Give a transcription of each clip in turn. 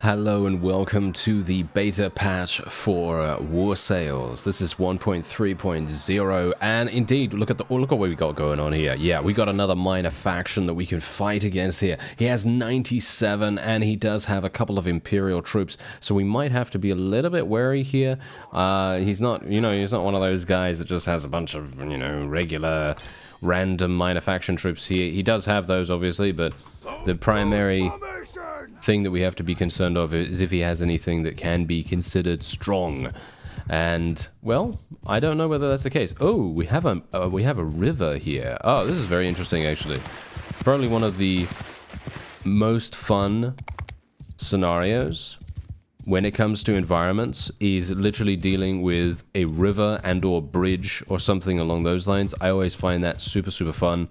Hello and welcome to the beta patch for War Sales. This is 1.3.0 and indeed, look at what we got going on here. Yeah, we got another minor faction that we can fight against here. He has 97 and he does have a couple of Imperial troops, so we might have to be a little bit wary here. He's not one of those guys that just has a bunch of, regular random minor faction troops. He does have those obviously, but the primary thing that we have to be concerned of is if he has anything that can be considered strong. And well, I don't know whether that's the case. Oh, we have a river here. Oh, this is very interesting actually. Probably one of the most fun scenarios when it comes to environments is literally dealing with a river and or bridge or something along those lines. I always find that super fun.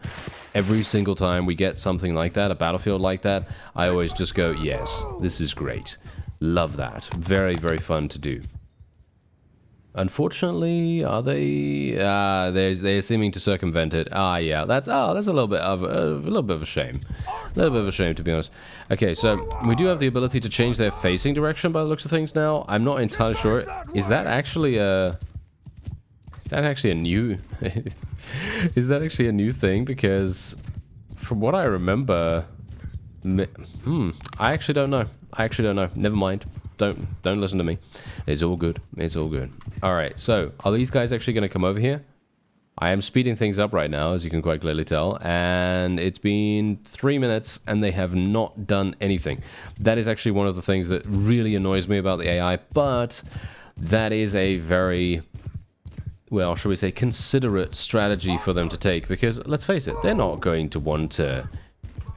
Every single time we get something like that, a battlefield like that, I always just go, yes, this is great. Love that. Very fun to do. Unfortunately, are they? They're seeming to circumvent it. Yeah, that's a little bit of a shame. A little bit of a shame, to be honest. Okay, so we do have the ability to change their facing direction by the looks of things now. I'm not entirely sure. Is that actually a new? Is that actually a new thing? Because from what I remember, I actually don't know. Never mind. Don't listen to me. It's all good. It's all good. All right. So, are these guys actually going to come over here? I am speeding things up right now, as you can quite clearly tell, and it's been 3 minutes, and they have not done anything. That is actually one of the things that really annoys me about the AI, but that is a very, well, shall we say, considerate strategy for them to take, because let's face it, they're not going to want to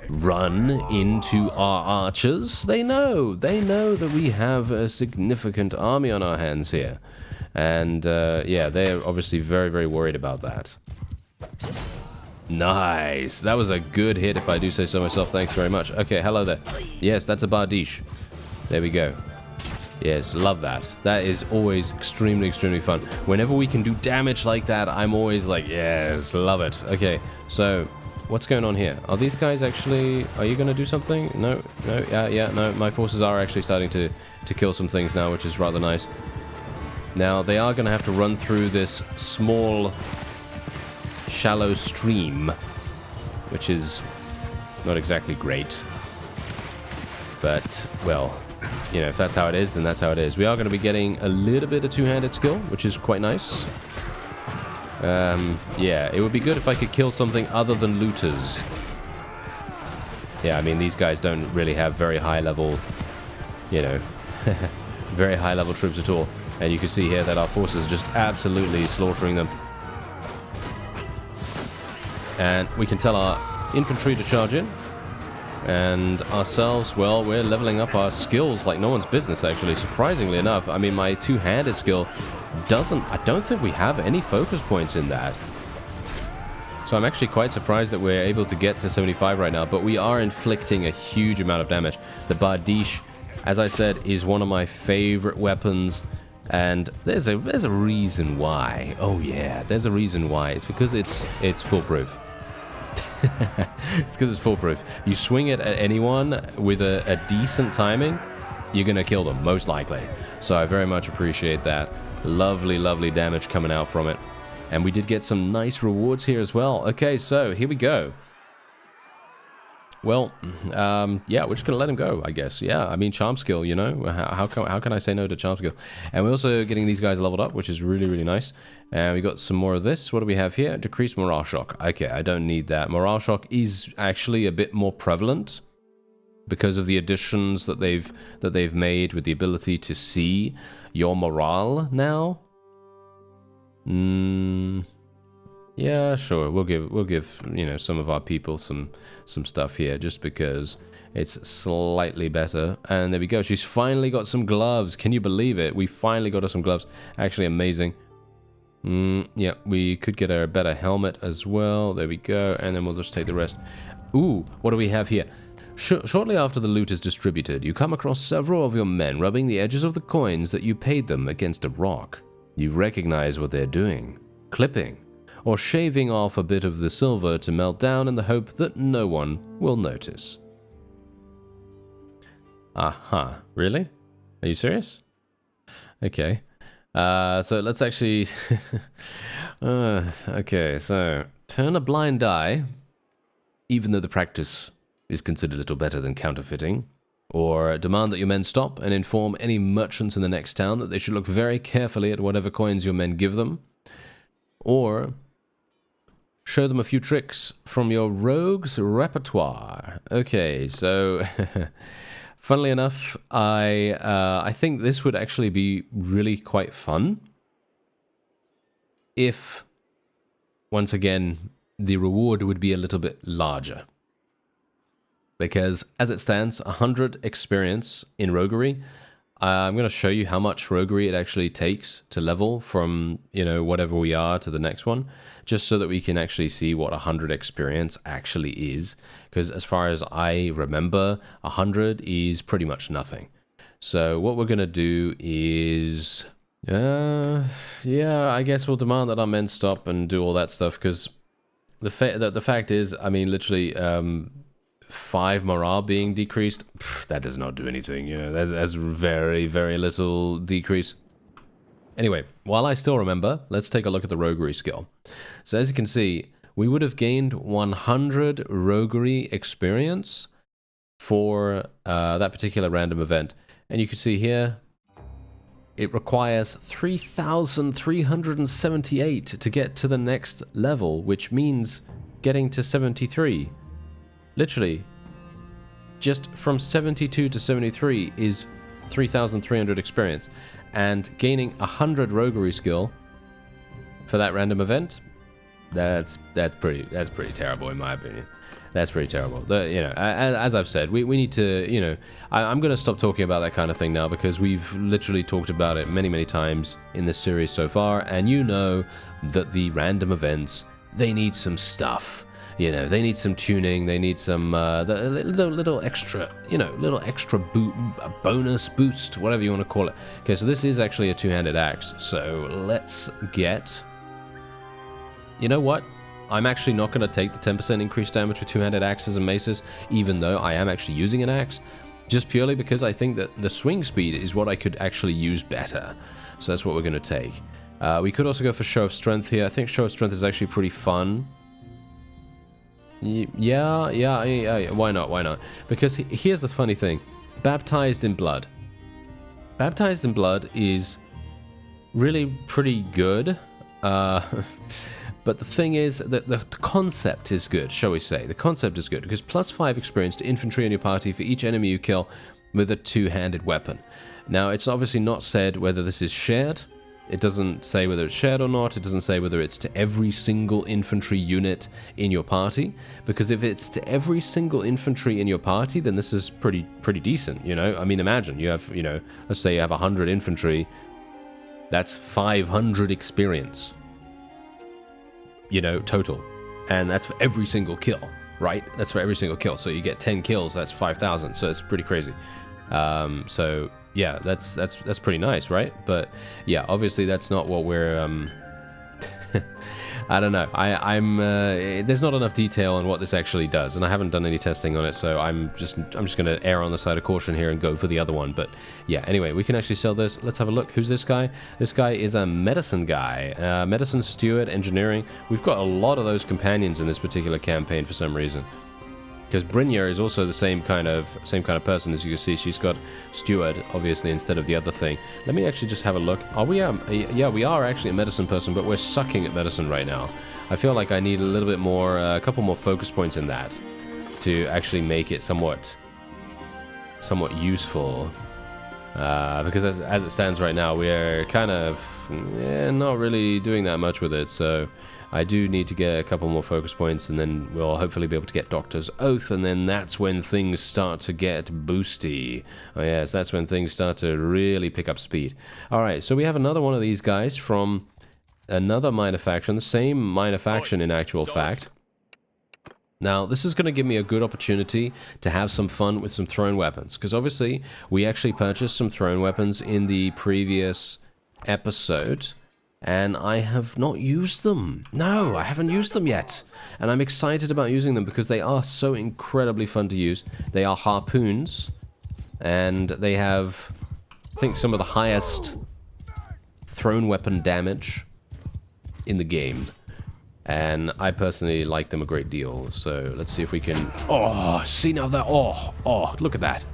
run into our archers. They know that we have a significant army on our hands here. And yeah, they're obviously very worried about that. Nice. That was a good hit, if I do say so myself. Thanks very much. Okay, hello there. Yes, that's a Bardiche. There we go. Yes, love that. That is always extremely fun. Whenever we can do damage like that, I'm always like, yes, love it. Okay, so what's going on here? Are these guys actually... Are you going to do something? No. Yeah, no. My forces are actually starting to kill some things now, which is rather nice. Now, they are going to have to run through this small, shallow stream, which is not exactly great. But, well, if that's how it is, then that's how it is. We are going to be getting a little bit of two-handed skill, which is quite nice. Yeah, it would be good if I could kill something other than looters. Yeah, I mean, these guys don't really have very high level, very high level troops at all. And you can see here that our forces are just absolutely slaughtering them. And we can tell our infantry to charge in. And ourselves, well, we're leveling up our skills like no one's business, actually. Surprisingly enough, I mean, my two-handed skill I don't think we have any focus points in that. So I'm actually quite surprised that we're able to get to 75 right now, but we are inflicting a huge amount of damage. The Bardiche, as I said, is one of my favorite weapons, and there's a reason why. Oh yeah, there's a reason why. It's because it's foolproof. It's because it's foolproof. You swing it at anyone with a decent timing, you're gonna kill them, most likely. So I very much appreciate that. Lovely damage coming out from it. And we did get some nice rewards here as well. Okay, so here we go. Well, yeah, we're just gonna let him go, I guess. Yeah, I mean, charm skill, how can I say no to charm skill? And we're also getting these guys leveled up, which is really nice. And we got some more of this. What do we have here? Decreased morale shock. Okay, I don't need that. Morale shock is actually a bit more prevalent because of the additions that they've made with the ability to see your morale now. Yeah, sure. We'll give some of our people some stuff here just because it's slightly better. And there we go. She's finally got some gloves. Can you believe it? We finally got her some gloves. Actually amazing. Yeah, we could get her a better helmet as well. There we go. And then we'll just take the rest. Ooh, what do we have here? Shortly after the loot is distributed, you come across several of your men rubbing the edges of the coins that you paid them against a rock. You recognize what they're doing. Clipping. Or shaving off a bit of the silver to melt down in the hope that no one will notice. Uh-huh. Really? Are you serious? Okay. So let's actually... okay, so turn a blind eye, even though the practice is considered a little better than counterfeiting, or demand that your men stop and inform any merchants in the next town that they should look very carefully at whatever coins your men give them, or show them a few tricks from your rogue's repertoire. Okay, so... Funnily enough, I think this would actually be really quite fun if, once again, the reward would be a little bit larger. Because as it stands, 100 experience in roguery. I'm going to show you how much roguery it actually takes to level from, you know, whatever we are to the next one, just so that we can actually see what 100 experience actually is. Because as far as I remember, 100 is pretty much nothing. So what we're going to do is, yeah, I guess we'll demand that our men stop and do all that stuff, because the fact is, I mean, literally, 5 morale being decreased, that does not do anything, you know, that's very, very little decrease. Anyway, while I still remember, let's take a look at the roguery skill. So as you can see, we would have gained 100 roguery experience for that particular random event. And you can see here, it requires 3,378 to get to the next level, which means getting to 73. Literally, just from 72 to 73 is 3,300 experience, and gaining 100 roguery skill for that random event, that's pretty terrible in my opinion. That's pretty terrible. You know, as I've said, we need to, you know, I'm going to stop talking about that kind of thing now, because we've literally talked about it many times in this series so far, and you know that the random events, they need some stuff. You know, they need some tuning, they need some little extra, you know, little extra bonus boost, whatever you want to call it. Okay, so this is actually a two-handed axe, so let's get... You know what? I'm actually not going to take the 10% increased damage with two-handed axes and maces, even though I am actually using an axe, just purely because I think that the swing speed is what I could actually use better. So that's what we're going to take. We could also go for show of strength here. I think show of strength is actually pretty fun. Yeah, why not? Because here's the funny thing. Baptized in Blood. Baptized in Blood is really pretty good. But the thing is that the concept is good, shall we say. The concept is good, because plus 5 experience to infantry in your party for each enemy you kill with a two-handed weapon. Now, it's obviously not said whether this is shared. It doesn't say whether it's shared or not. It doesn't say whether it's to every single infantry unit in your party. Because if it's to every single infantry in your party, then this is pretty decent, you know? I mean, imagine you have, you know, let's say you have 100 infantry. That's 500 experience, you know, total. And that's for every single kill, right? That's for every single kill. So you get 10 kills, that's 5,000. So it's pretty crazy. So... yeah, that's pretty nice, right? But yeah, obviously that's not what we're I don't know. I'm there's not enough detail on what this actually does, and I haven't done any testing on it, so I'm just going to err on the side of caution here and go for the other one. But yeah, anyway, we can actually sell this. Let's have a look. Who's this guy? This guy is a medicine guy, medicine steward, engineering. We've got a lot of those companions in this particular campaign for some reason. Because Brynja is also the same kind of person. As you can see, she's got steward, obviously, instead of the other thing. Let me actually just have a look. Are we, yeah, we are actually a medicine person, but we're sucking at medicine right now. I feel like I need a little bit more, a couple more focus points in that to actually make it somewhat useful. Because as it stands right now, we're kind of not really doing that much with it, so... I do need to get a couple more focus points, and then we'll hopefully be able to get Doctor's Oath, and then that's when things start to get boosty. Oh yes, that's when things start to really pick up speed. Alright, so we have another one of these guys from another minor faction, the same minor faction in actual fact. Now, this is going to give me a good opportunity to have some fun with some thrown weapons, because obviously we actually purchased some thrown weapons in the previous episode, and I have not used them. No, I haven't used them yet. And I'm excited about using them because they are so incredibly fun to use. They are harpoons. and they have, I think, some of the highest thrown weapon damage in the game. And I personally like them a great deal. So let's see if we can... Oh, see now that... Oh, look at that.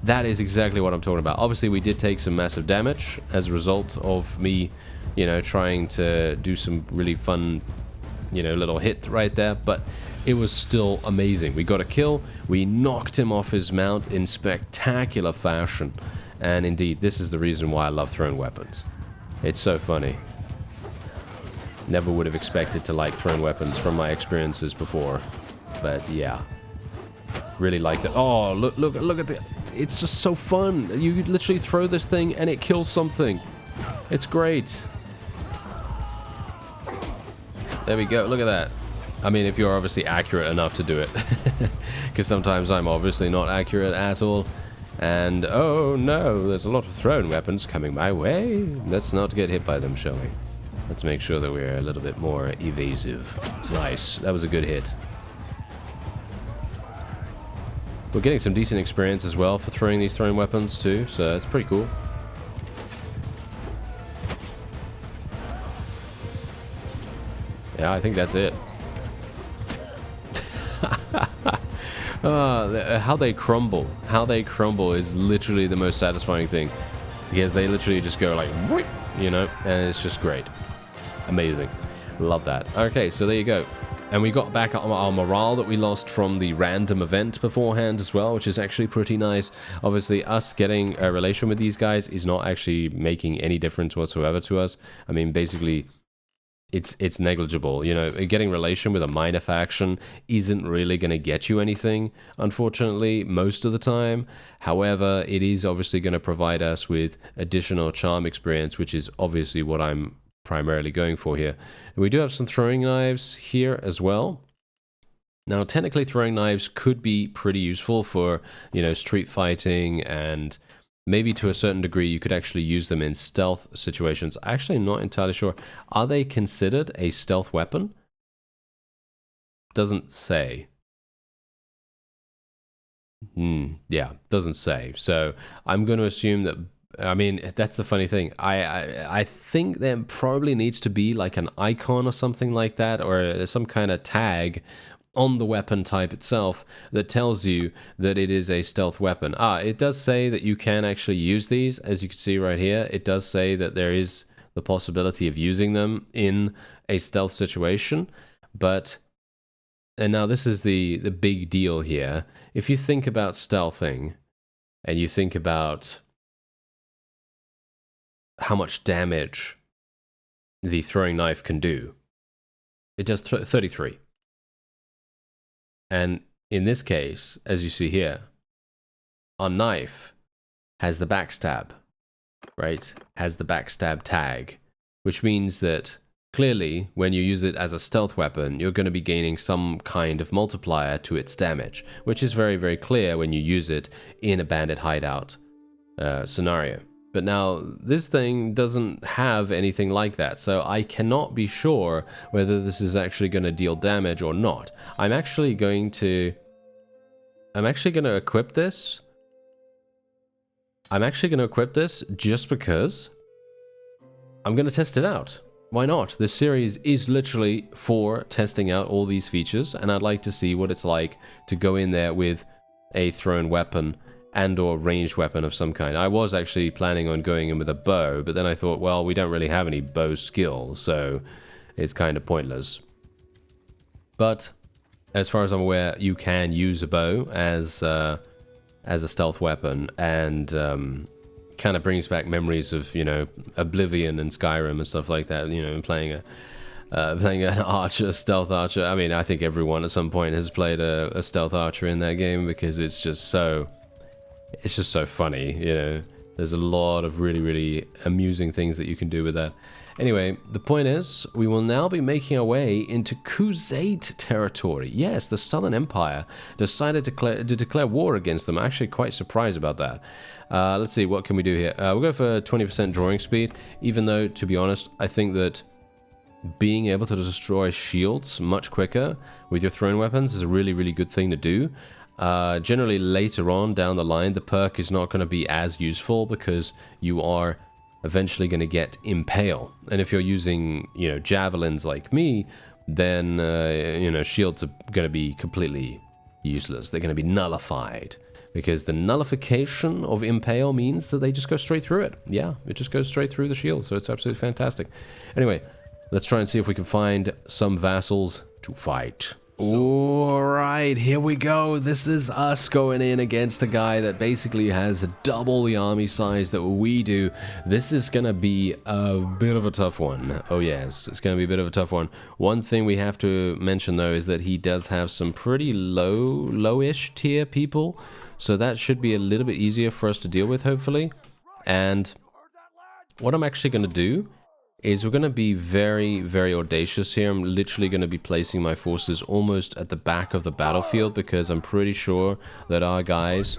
That is exactly what I'm talking about. Obviously, we did take some massive damage as a result of me, you know, trying to do some really fun, you know, little hit right there. But it was still amazing. We got a kill. We knocked him off his mount in spectacular fashion. And indeed, this is the reason why I love thrown weapons. It's so funny. Never would have expected to like thrown weapons from my experiences before. But yeah. Really liked it. Oh, look at it. It's just so fun. You literally throw this thing and it kills something. It's great. There we go. Look at that. I mean, if you're obviously accurate enough to do it. Because sometimes I'm obviously not accurate at all. And, oh no, there's a lot of thrown weapons coming my way. Let's not get hit by them, shall we? Let's make sure that we're a little bit more evasive. Nice. That was a good hit. We're getting some decent experience as well for throwing these thrown weapons too, so it's pretty cool. Yeah, I think that's it. How they crumble. How they crumble is literally the most satisfying thing. Because they literally just go like, you know, and it's just great. Amazing. Love that. Okay, so there you go. And we got back our morale that we lost from the random event beforehand as well, which is actually pretty nice. Obviously, us getting a relation with these guys is not actually making any difference whatsoever to us. I mean, basically, it's negligible. You know, getting relation with a minor faction isn't really going to get you anything, unfortunately, most of the time. However, it is obviously going to provide us with additional charm experience, which is obviously what I'm primarily going for here. And we do have some throwing knives here as well. Now, technically, throwing knives could be pretty useful for, you know, street fighting, and maybe to a certain degree you could actually use them in stealth situations. Actually, I'm not entirely sure. Are they considered a stealth weapon? Doesn't say. Yeah, doesn't say. So I'm going to assume that, I mean, that's the funny thing. I think there probably needs to be like an icon or something like that, or some kind of tag on the weapon type itself that tells you that it is a stealth weapon. It does say that you can actually use these, as you can see right here. It does say that there is the possibility of using them in a stealth situation, but, and now this is the big deal here. If you think about stealthing, and you think about how much damage the throwing knife can do, it does 33. And in this case, as you see here, our knife has the backstab, right? Has the backstab tag, which means that clearly when you use it as a stealth weapon, you're going to be gaining some kind of multiplier to its damage, which is very, very clear when you use it in a bandit hideout scenario. But now, this thing doesn't have anything like that, so I cannot be sure whether this is actually going to deal damage or not. I'm actually going to equip this. I'm actually going to equip this just because I'm going to test it out. Why not? This series is literally for testing out all these features, and I'd like to see what it's like to go in there with a thrown weapon and or ranged weapon of some kind. I was actually planning on going in with a bow, but then I thought, well, we don't really have any bow skill, so it's kind of pointless. But as far as I'm aware, you can use a bow as a stealth weapon, and kind of brings back memories of, you know, Oblivion and Skyrim and stuff like that, you know, playing an archer, stealth archer. I mean, I think everyone at some point has played a stealth archer in that game, because it's just so funny, you know. There's a lot of really, really amusing things that you can do with that. Anyway, the point is, we will now be making our way into KHUZAIT territory. Yes, the Southern Empire decided to declare war against them. I'm actually quite surprised about that. Let's see, what can we do here? We'll go for 20% drawing speed, even though, to be honest, I think that being able to destroy shields much quicker with your thrown weapons is a really, really good thing to do. Generally later on down the line, the perk is not going to be as useful because you are eventually going to get Impale. And if you're using, you know, javelins like me, then, you know, shields are going to be completely useless. They're going to be nullified. Because the nullification of Impale means that they just go straight through it. Yeah, it just goes straight through the shield, so it's absolutely fantastic. Anyway, let's try and see if we can find some vassals to fight. Alright, here we go. This is us going in against a guy that basically has double the army size that we do. This is going to be a bit of a tough one. Oh yes, it's going to be a bit of a tough one. One thing we have to mention though is that he does have some pretty lowish tier people. So that should be a little bit easier for us to deal with, hopefully. And what I'm actually going to do is we're going to be very, very audacious here. I'm literally going to be placing my forces almost at the back of the battlefield because I'm pretty sure that our guys,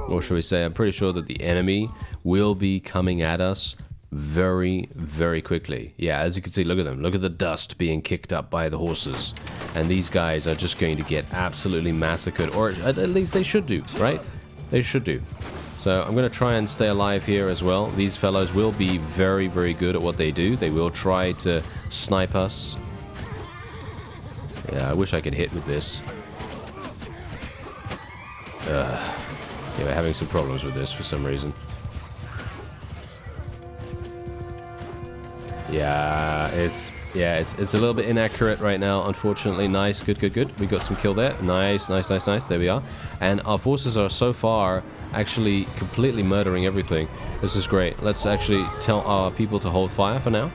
or should we say, I'm pretty sure that the enemy will be coming at us very, very quickly. Yeah, as you can see, look at them. Look at the dust being kicked up by the horses. And these guys are just going to get absolutely massacred, or at least they should do, right? They should do. So I'm going to try and stay alive here as well. These fellows will be very, very good at what they do. They will try to snipe us. Yeah, I wish I could hit with this. Yeah, we're having some problems with this for some reason. Yeah, it's a little bit inaccurate right now, unfortunately. Nice, good. We got some kill there. Nice. There we are. And our forces are so far actually completely murdering everything. This is great. Let's actually tell our people to hold fire for now.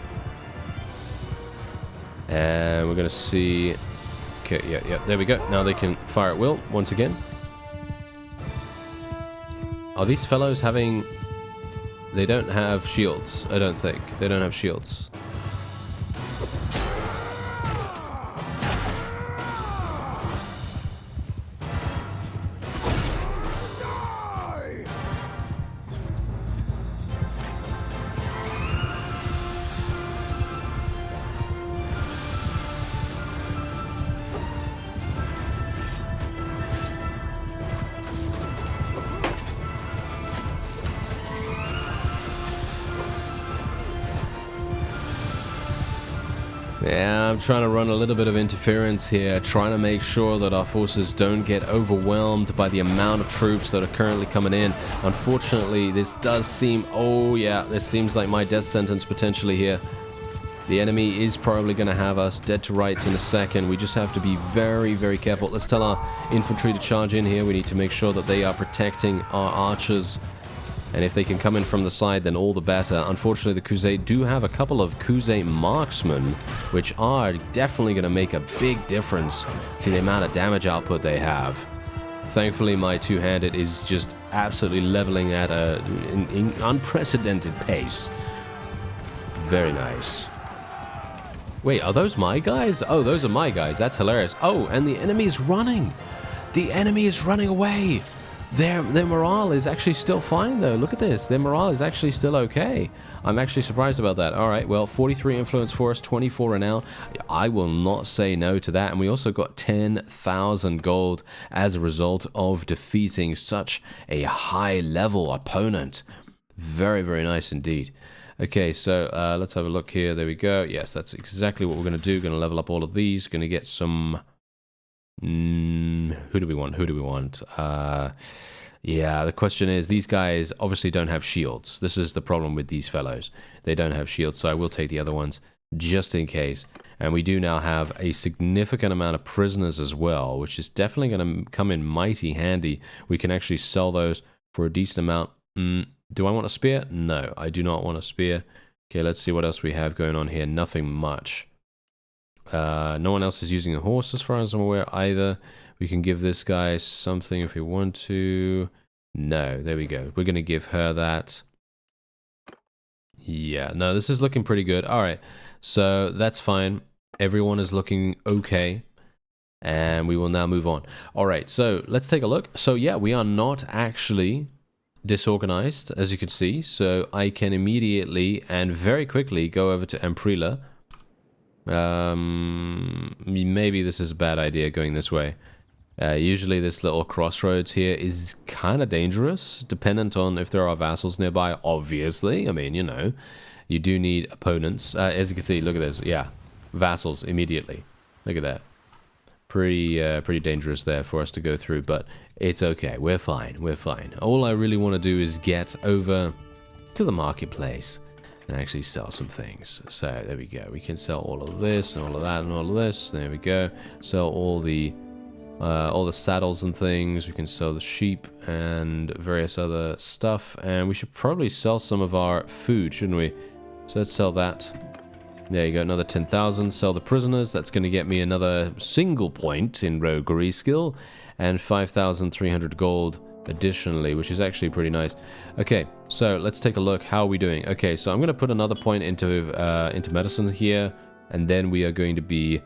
And we're gonna see. Okay, yeah, there we go. Now they can fire at will once again. Are these fellows having... They don't have shields, I don't think. They don't have shields. Yeah, I'm trying to run a little bit of interference here, trying to make sure that our forces don't get overwhelmed by the amount of troops that are currently coming in. Unfortunately, this does seem... Oh yeah, this seems like my death sentence potentially here. The enemy is probably going to have us dead to rights in a second. We just have to be very, very careful. Let's tell our infantry to charge in here. We need to make sure that they are protecting our archers. And if they can come in from the side, then all the better. Unfortunately, the KHUZAIT do have a couple of KHUZAIT marksmen, which are definitely going to make a big difference to the amount of damage output they have. Thankfully, my two-handed is just absolutely leveling at an unprecedented pace. Very nice. Wait, are those my guys? Oh, those are my guys. That's hilarious. Oh, and the enemy is running. The enemy is running away. Their morale is actually still fine, though. Look at this. Their morale is actually still okay. I'm actually surprised about that. All right, well, 43 influence for us, 24 renown. I will not say no to that. And we also got 10,000 gold as a result of defeating such a high-level opponent. Very, very nice indeed. Okay, so let's have a look here. There we go. Yes, that's exactly what we're going to do. Going to level up all of these. Going to get some... who do we want? Yeah, the question is, these guys obviously don't have shields. This is the problem with these fellows. They don't have shields, so I will take the other ones just in case. And we do now have a significant amount of prisoners as well, which is definitely going to come in mighty handy. We can actually sell those for a decent amount. Do I want a spear? No, I do not want a spear. Okay, let's see what else we have going on here. Nothing much. No one else is using a horse as far as I'm aware either. We can give this guy something if we want to. No, there we go. We're going to give her that. Yeah, no, this is looking pretty good. All right, so that's fine. Everyone is looking okay. And we will now move on. All right, so let's take a look. So yeah, we are not actually disorganized, as you can see. So I can immediately and very quickly go over to Emprila. Maybe this is a bad idea going this way. Usually this little crossroads here is kind of dangerous, dependent on if there are vassals nearby, obviously. I mean, you know, you do need opponents. As you can see, look at this. Yeah, vassals immediately. Look at that. Pretty dangerous there for us to go through, but it's okay. We're fine. We're fine. All I really want to do is get over to the marketplace and actually sell some things. So there we go. We can sell all of this and all of that and all of this. There we go. Sell all the saddles and things. We can sell the sheep and various other stuff, and we should probably sell some of our food, shouldn't we? So let's sell that. There you go, another 10,000. Sell the prisoners. That's going to get me another single point in roguery skill, and 5,300 gold additionally, which is actually pretty nice. Okay, so let's take a look. How are we doing? Okay, so I'm going to put another point into medicine here, and then we are going to be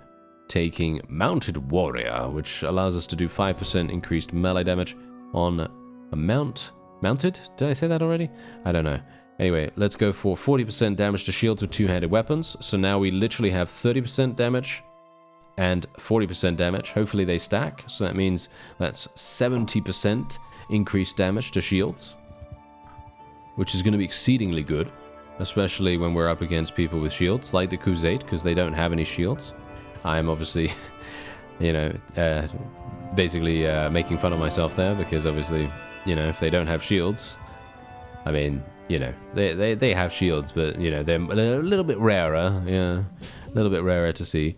taking Mounted Warrior, which allows us to do 5% increased melee damage on a mounted? Did I say that already? I don't know. Anyway, let's go for 40% damage to shields with two-handed weapons. So now we literally have 30% damage and 40% damage. Hopefully they stack. So that means that's 70% increased damage to shields, which is going to be exceedingly good, especially when we're up against people with shields, like the KHUZAIT, because they don't have any shields. I'm obviously, you know, basically making fun of myself there, because obviously, you know, if they don't have shields, I mean, you know, they have shields, but, you know, they're a little bit rarer, yeah, a little bit rarer to see.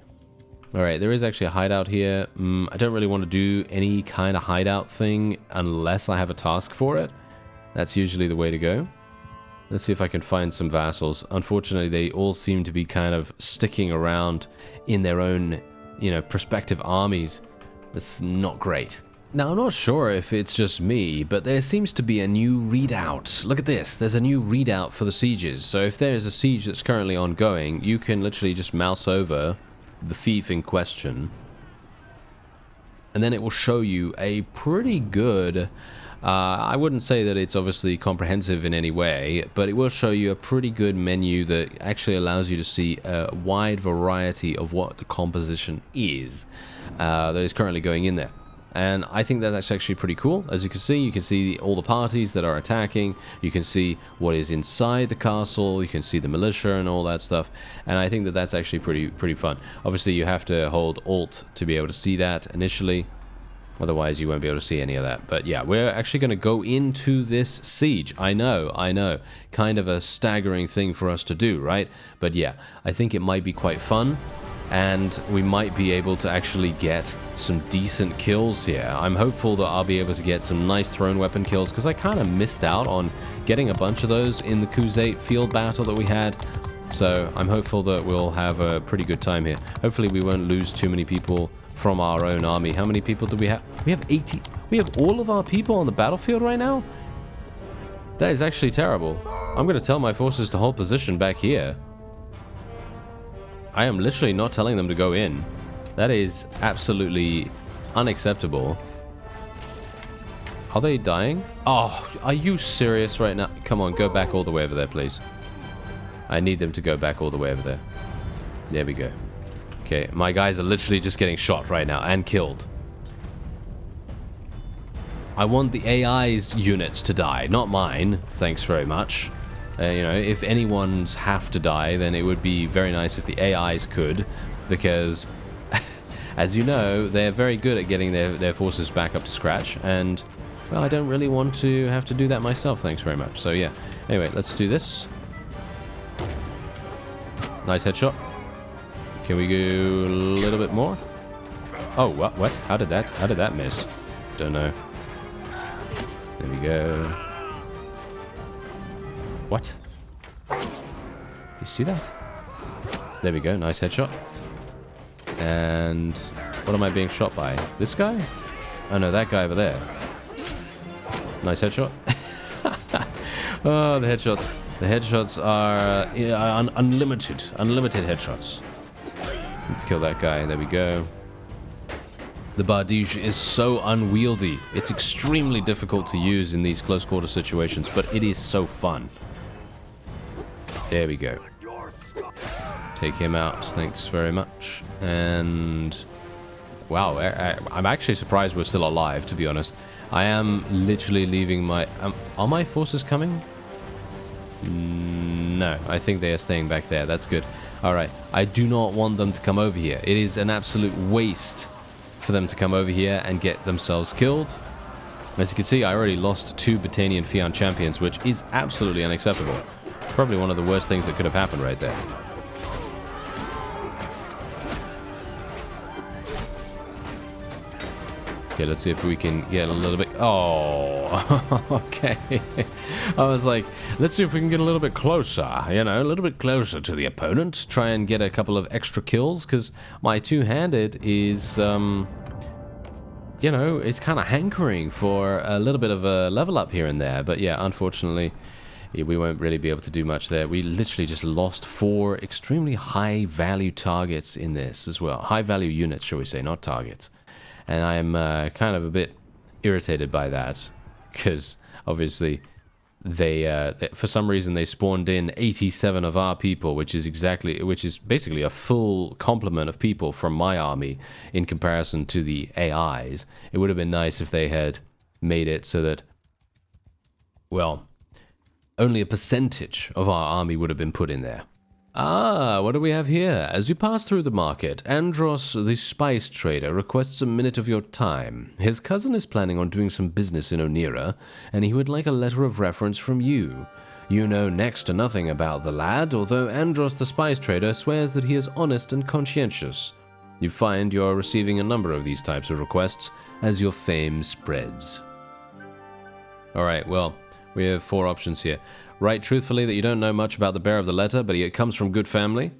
All right, there is actually a hideout here. I don't really want to do any kind of hideout thing unless I have a task for it. That's usually the way to go. Let's see if I can find some vassals. Unfortunately, they all seem to be kind of sticking around in their own, you know, prospective armies. That's not great. Now, I'm not sure if it's just me, but there seems to be a new readout. Look at this. There's a new readout for the sieges. So if there is a siege that's currently ongoing, you can literally just mouse over the fief in question, and then it will show you a pretty good... I wouldn't say that it's obviously comprehensive in any way, but it will show you a pretty good menu that actually allows you to see a wide variety of what the composition is that is currently going in there. And I think that that's actually pretty cool. As you can see all the parties that are attacking. You can see what is inside the castle. You can see the militia and all that stuff. And I think that that's actually pretty fun. Obviously, you have to hold Alt to be able to see that initially. Otherwise, you won't be able to see any of that. But yeah, we're actually going to go into this siege. I know. Kind of a staggering thing for us to do, right? But yeah, I think it might be quite fun. And we might be able to actually get some decent kills here. I'm hopeful that I'll be able to get some nice thrown weapon kills, because I kind of missed out on getting a bunch of those in the KHUZAIT field battle that we had. So I'm hopeful that we'll have a pretty good time here. Hopefully we won't lose too many people from our own army. How many people do we have? We have 80. We have all of our people on the battlefield right now? That is actually terrible. I'm going to tell my forces to hold position back here. I am literally not telling them to go in. That is absolutely unacceptable. Are they dying? Oh, are you serious right now? Come on, go back all the way over there, please. I need them to go back all the way over there. There we go. Okay, my guys are literally just getting shot right now and killed. I want the AI's units to die, not mine. Thanks very much. You know, if anyone's have to die, then it would be very nice if the AIs could, because, as you know, they're very good at getting their forces back up to scratch, and, well, I don't really want to have to do that myself, thanks very much. So, yeah. Anyway, let's do this. Nice headshot. Can we go a little bit more? Oh, what? How did that miss? Don't know. There we go. What? You see that? There we go. Nice headshot. And what am I being shot by? This guy? Oh no, that guy over there. Nice headshot. Oh, the headshots. The headshots are unlimited. Unlimited headshots. Let's kill that guy. There we go. The Bardige is so unwieldy. It's extremely difficult to use in these close quarter situations, but it is so fun. There we go. Take him out. Thanks very much. And Wow, I'm actually surprised we're still alive, to be honest. I am literally leaving my... are my forces coming? No, I think they are staying back there. That's good. Alright, I do not want them to come over here. It is an absolute waste for them to come over here and get themselves killed. As you can see, I already lost 2 Botanian Fian champions, which is absolutely unacceptable. Probably one of the worst things that could have happened right there. Okay, let's see if we can get a little bit... Oh, okay. I was like, let's see if we can get a little bit closer, you know, a little bit closer to the opponent. Try and get a couple of extra kills, because my two-handed is... you know, it's kind of hankering for a little bit of a level up here and there. But yeah, unfortunately, we won't really be able to do much there. We literally just lost 4 extremely high-value targets in this as well. High-value units, shall we say, not targets. And I'm kind of a bit irritated by that, because obviously they for some reason they spawned in 87 of our people, which is basically a full complement of people from my army in comparison to the AIs. It would have been nice if they had made it so that, well, only a percentage of our army would have been put in there. Ah, what do we have here? As you pass through the market, Andros, the spice trader, requests a minute of your time. His cousin is planning on doing some business in Onira, and he would like a letter of reference from you. You know next to nothing about the lad, although Andros the spice trader swears that he is honest and conscientious. You find you are receiving a number of these types of requests as your fame spreads. Alright, well, we have 4 options here. Write truthfully that you don't know much about the bearer of the letter, but he comes from good family.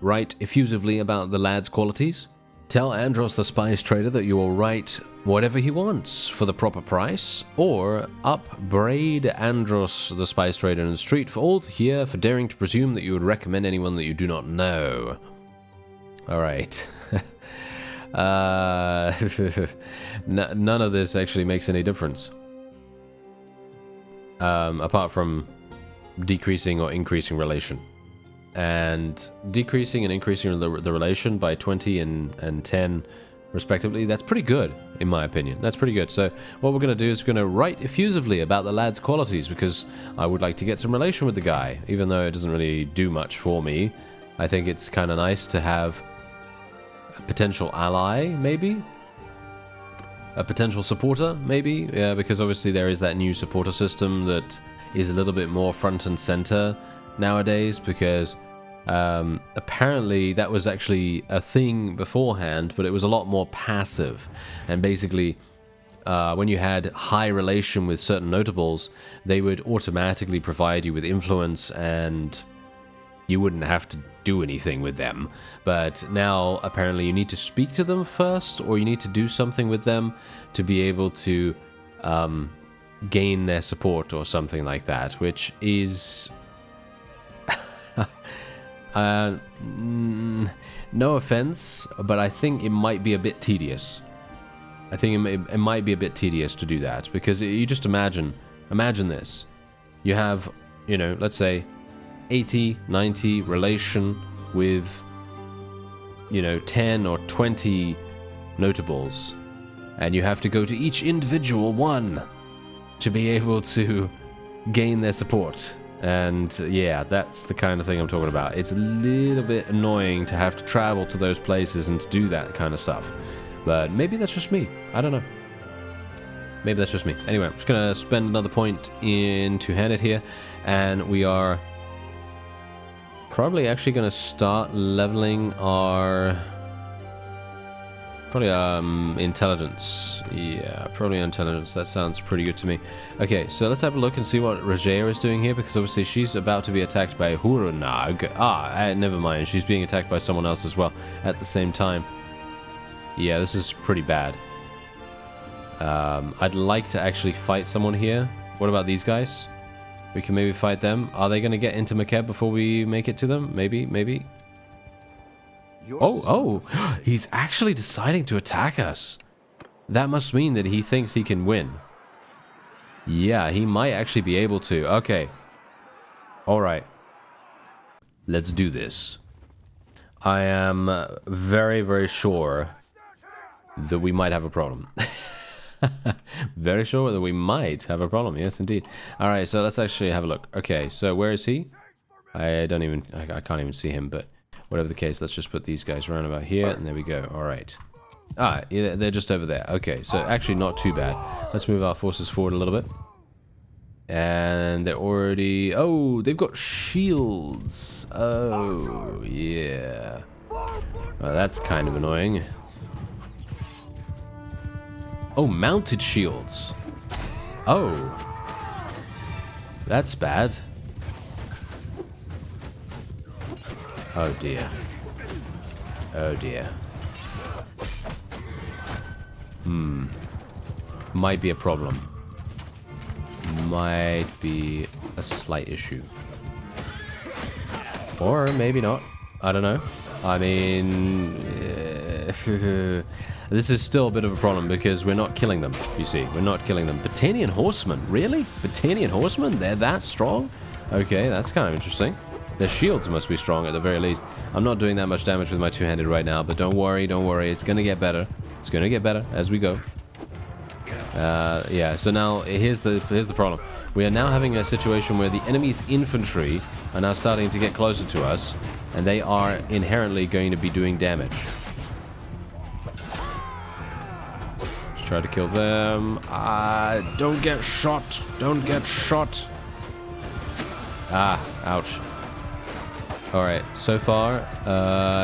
Write effusively about the lad's qualities. Tell Andros the spice trader that you will write whatever he wants for the proper price. Or upbraid Andros the spice trader in the street for all to hear for daring to presume that you would recommend anyone that you do not know. Alright. None of this actually makes any difference. Apart from decreasing or increasing relation. And decreasing and increasing the relation by 20 and 10 respectively, that's pretty good, in my opinion. That's pretty good. So what we're going to do is we're going to write effusively about the lad's qualities, because I would like to get some relation with the guy, even though it doesn't really do much for me. I think it's kind of nice to have a potential ally, maybe? A potential supporter, maybe? Yeah, because obviously there is that new supporter system that is a little bit more front and center nowadays, because apparently that was actually a thing beforehand, but it was a lot more passive. And basically, when you had high relation with certain notables, they would automatically provide you with influence, and you wouldn't have to do anything with them. But now apparently you need to speak to them first, or you need to do something with them to be able to gain their support or something like that, which is no offense, but I think it might be a bit tedious. I think it might be a bit tedious to do that, because you just imagine this. You have, you know, let's say 80, 90 relation with, you know, 10 or 20 notables, and you have to go to each individual one to be able to gain their support. And yeah, that's the kind of thing I'm talking about. It's a little bit annoying to have to travel to those places and to do that kind of stuff. But maybe that's just me. I don't know. Maybe that's just me. Anyway, I'm just going to spend another point in two-handed here, and we are probably actually going to start leveling our intelligence. Yeah, probably intelligence. That sounds pretty good to me. Okay, so let's have a look and see what Roger is doing here, because obviously she's about to be attacked by Hurunag. Never mind. She's being attacked by someone else as well at the same time. Yeah, this is pretty bad. I'd like to actually fight someone here. What about these guys? We can maybe fight them. Are they going to get into Makeb before we make it to them? Maybe. Oh, he's actually deciding to attack us. That must mean that he thinks he can win. Yeah, he might actually be able to. Okay. Alright. Let's do this. I am very, very sure that we might have a problem. Very sure that we might have a problem. Yes, indeed. All right, so let's actually have a look. Okay, so where is he? I can't even see him, but whatever the case, let's just put these guys around about here, and there we go. All right. Ah, yeah, they're just over there. Okay, so actually not too bad. Let's move our forces forward a little bit. And they're already... Oh, they've got shields. Oh, yeah. Well, that's kind of annoying. Oh, mounted shields. Oh. That's bad. Oh, dear. Oh, dear. Might be a problem. Might be a slight issue. Or maybe not. I don't know. I mean... this is still a bit of a problem because we're not killing them, you see. We're not killing them. Botanian Horsemen? Really? Botanian Horsemen? They're that strong? Okay, that's kind of interesting. Their shields must be strong at the very least. I'm not doing that much damage with my two-handed right now, but don't worry, don't worry. It's going to get better. It's going to get better as we go. Yeah, so now here's the problem. We are now having a situation where the enemy's infantry are now starting to get closer to us, and they are inherently going to be doing damage. Let's try to kill them. Don't get shot. Don't get shot. Ah, ouch. Alright, so far,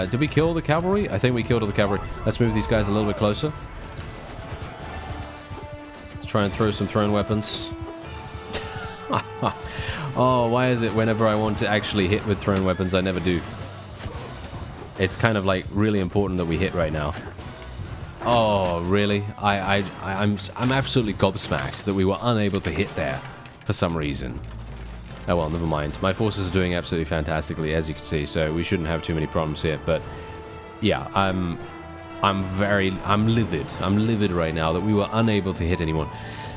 did we kill the cavalry? I think we killed all the cavalry. Let's move these guys a little bit closer. Let's try and throw some thrown weapons. Oh, why is it whenever I want to actually hit with thrown weapons, I never do? It's kind of like really important that we hit right now. Oh, really? I'm absolutely gobsmacked that we were unable to hit there for some reason. Oh well, never mind. My forces are doing absolutely fantastically, as you can see, so we shouldn't have too many problems here. But yeah, I'm livid. I'm livid right now that we were unable to hit anyone.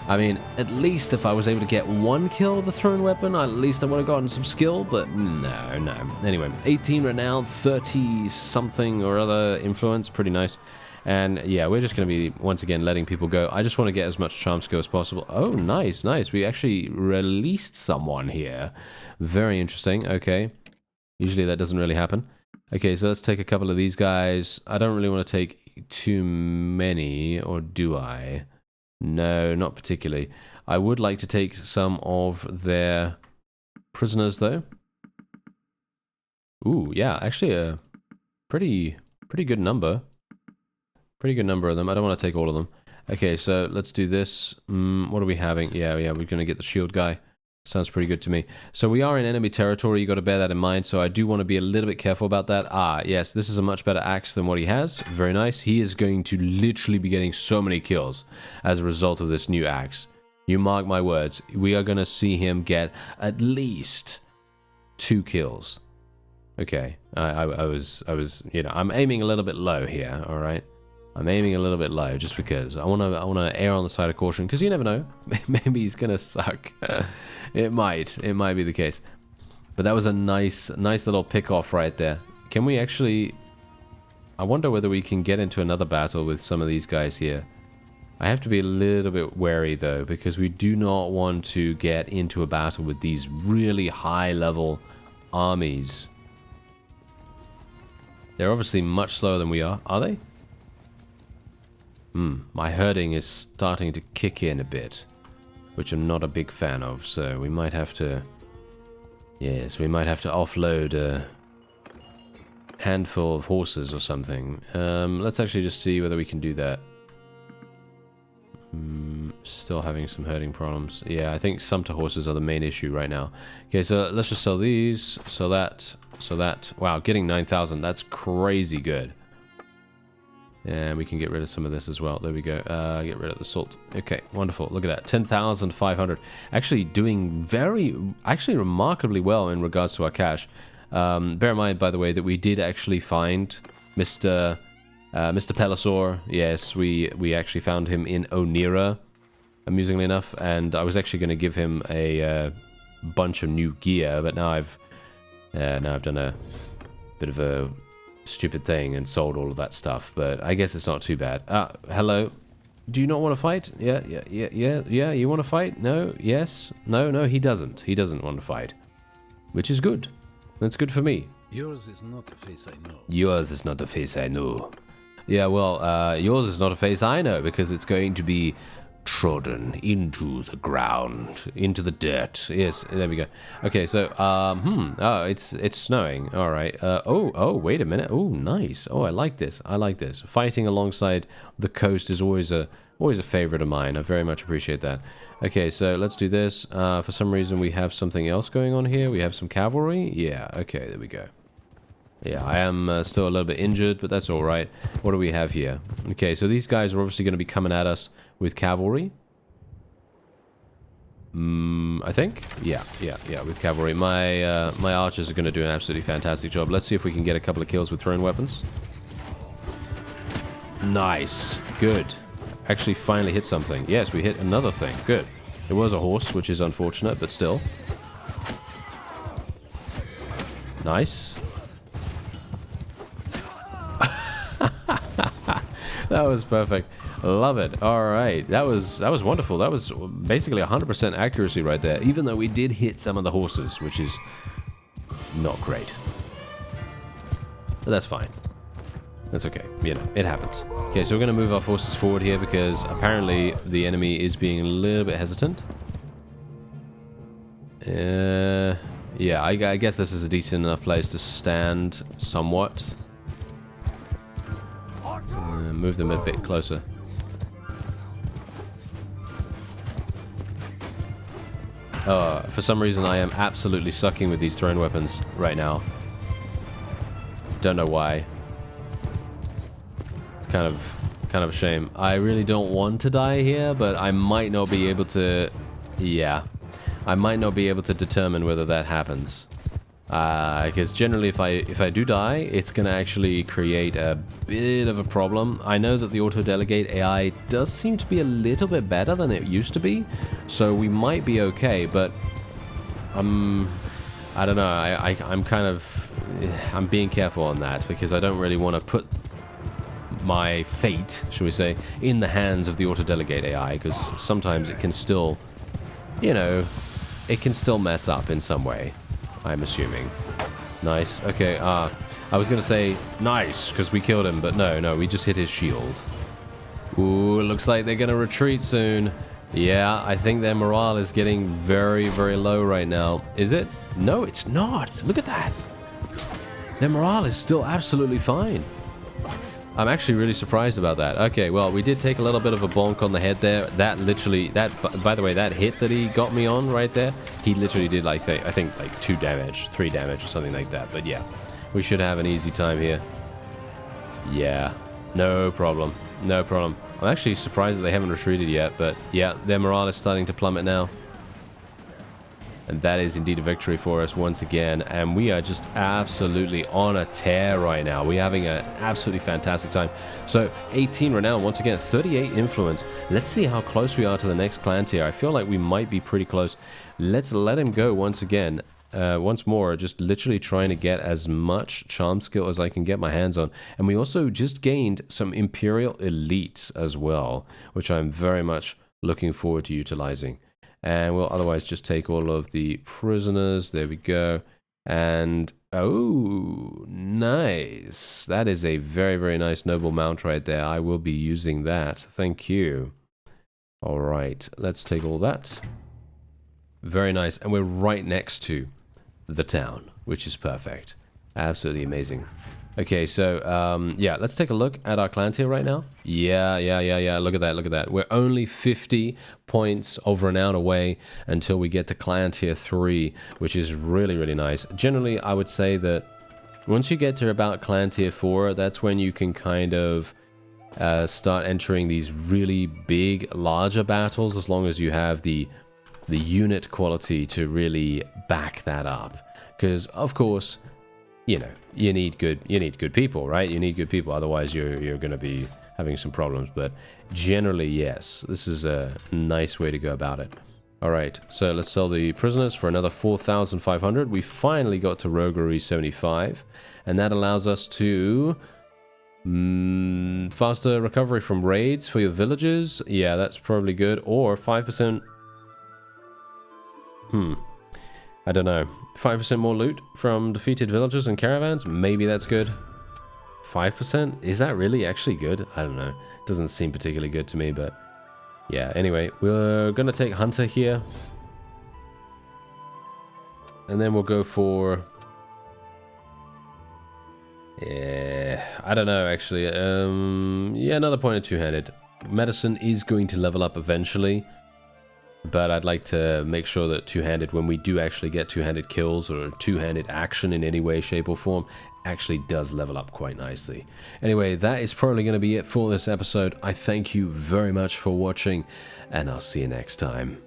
I mean, at least if I was able to get one kill with the thrown weapon, at least I would have gotten some skill, but no. Anyway, 18 renown, 30 something or other influence, pretty nice. And yeah, we're just going to be, once again, letting people go. I just want to get as much charm skill as possible. Oh, nice, nice. We actually released someone here. Very interesting. Okay. Usually that doesn't really happen. Okay, so let's take a couple of these guys. I don't really want to take too many, or do I? No, not particularly. I would like to take some of their prisoners, though. Ooh, yeah, actually a pretty good number. Pretty good number of them. I don't want to take all of them. Okay, so let's do this. What are we having? Yeah, we're going to get the shield guy. Sounds pretty good to me. So we are in enemy territory. You got to bear that in mind. So I do want to be a little bit careful about that. Ah, yes, this is a much better axe than what he has. Very nice. He is going to literally be getting so many kills as a result of this new axe. You mark my words. We are going to see him get at least 2 kills. Okay, I was, you know, I'm aiming a little bit low here. All right. I'm aiming a little bit low just because I want to err on the side of caution, because you never know. Maybe he's gonna suck. It might be the case. But that was a nice little pick off right there. Can we actually? I wonder whether we can get into another battle with some of these guys here. I have to be a little bit wary though, because we do not want to get into a battle with these really high level armies. They're obviously much slower than we are. Are they? My herding is starting to kick in a bit, which I'm not a big fan of, so we might have to... Yes, we might have to offload a handful of horses or something. Let's actually just see whether we can do that. Still having some herding problems. Yeah, I think sumpter horses are the main issue right now. Okay, so let's just sell these, so that. Wow, getting 9,000, that's crazy good. And we can get rid of some of this as well. There we go. Get rid of the salt. Okay, wonderful. Look at that. 10,500. Actually doing actually remarkably well in regards to our cash. Bear in mind, by the way, that we did actually find Mr. Pelisor. Yes, we actually found him in Onira, amusingly enough. And I was actually going to give him a bunch of new gear, but now I've done a bit of a stupid thing and sold all of that stuff, but I guess it's not too bad. Hello. Do you not want to fight? Yeah, you want to fight? No? Yes? No, he doesn't. He doesn't want to fight. Which is good. That's good for me. Yours is not a face I know. Yours is not a face I know. Yeah, well, yours is not a face I know, because it's going to be trodden into the ground, into the dirt. Yes, there we go. Okay, so, oh, it's snowing. All right. Oh, wait a minute. Oh, nice. Oh, I like this. I like this. Fighting alongside the coast is always a favorite of mine. I very much appreciate that. Okay, so let's do this. For some reason, we have something else going on here. We have some cavalry. Yeah, okay, there we go. Yeah, I am still a little bit injured, but that's all right. What do we have here? Okay, so these guys are obviously going to be coming at us with cavalry. I think. Yeah, with cavalry. My my archers are going to do an absolutely fantastic job. Let's see if we can get a couple of kills with thrown weapons. Nice. Good. Actually finally hit something. Yes, we hit another thing. Good. It was a horse, which is unfortunate, but still. Nice. That was perfect. Love it. All right. That was wonderful. That was basically 100% accuracy right there, even though we did hit some of the horses, which is not great. But that's fine. That's okay. You know, it happens. Okay, so we're going to move our forces forward here because apparently the enemy is being a little bit hesitant. Yeah, I guess this is a decent enough place to stand somewhat. Move them a bit closer. For some reason I am absolutely sucking with these thrown weapons right now. Don't know why. It's kind of a shame. I really don't want to die here, but I might not be able to... Yeah. I might not be able to determine whether that happens. Because generally if I do die, it's going to actually create a bit of a problem. I know that the auto-delegate AI does seem to be a little bit better than it used to be, so we might be okay, but I don't know, I'm being careful on that, because I don't really want to put my fate, shall we say, in the hands of the auto-delegate AI, because sometimes it can still, you know, it can still mess up in some way. I'm assuming. Nice. Okay, I was going to say nice, because we killed him, but no, we just hit his shield. Ooh, looks like they're going to retreat soon. Yeah, I think their morale is getting very, very low right now. Is it? No, it's not. Look at that. Their morale is still absolutely fine. I'm actually really surprised about that. Okay, well, we did take a little bit of a bonk on the head there. That literally, by the way, that hit that he got me on right there, he literally did, like, I think, like 2 damage, 3 damage, or something like that. But yeah, we should have an easy time here. Yeah, no problem. No problem. I'm actually surprised that they haven't retreated yet, but yeah, their morale is starting to plummet now. And that is indeed a victory for us once again. And we are just absolutely on a tear right now. We're having an absolutely fantastic time. So 18 renown, once again, 38 influence. Let's see how close we are to the next clan tier. I feel like we might be pretty close. Let's let him go once again. Once more, just literally trying to get as much charm skill as I can get my hands on. And we also just gained some Imperial Elites as well, which I'm very much looking forward to utilizing. And we'll otherwise just take all of the prisoners. There we go. And, oh, nice. That is a very, very nice noble mount right there. I will be using that. Thank you. All right, let's take all that. Very nice. And we're right next to the town, which is perfect. Absolutely amazing. Okay, so, yeah, let's take a look at our clan tier right now. Yeah. Look at that. We're only 50 points of renown away until we get to clan tier 3, which is really, really nice. Generally, I would say that once you get to about clan tier 4, that's when you can kind of start entering these really big, larger battles, as long as you have the unit quality to really back that up. Because, of course, you know, you need good people, right? You need good people, otherwise you're going to be having some problems. But generally, yes, this is a nice way to go about it. Alright, so let's sell the prisoners for another 4,500. We finally got to roguery 75. And that allows us to... faster recovery from raids for your villages. Yeah, that's probably good. Or 5%... I don't know. 5% more loot from defeated villagers and caravans? Maybe that's good. 5%? Is that really actually good? I don't know. Doesn't seem particularly good to me, but... yeah, anyway, we're gonna take Hunter here. And then we'll go for... yeah, I don't know, actually. Yeah, another point of two-handed. Medicine is going to level up eventually. But I'd like to make sure that two-handed, when we do actually get two-handed kills or two-handed action in any way, shape, or form, actually does level up quite nicely. Anyway, that is probably going to be it for this episode. I thank you very much for watching, and I'll see you next time.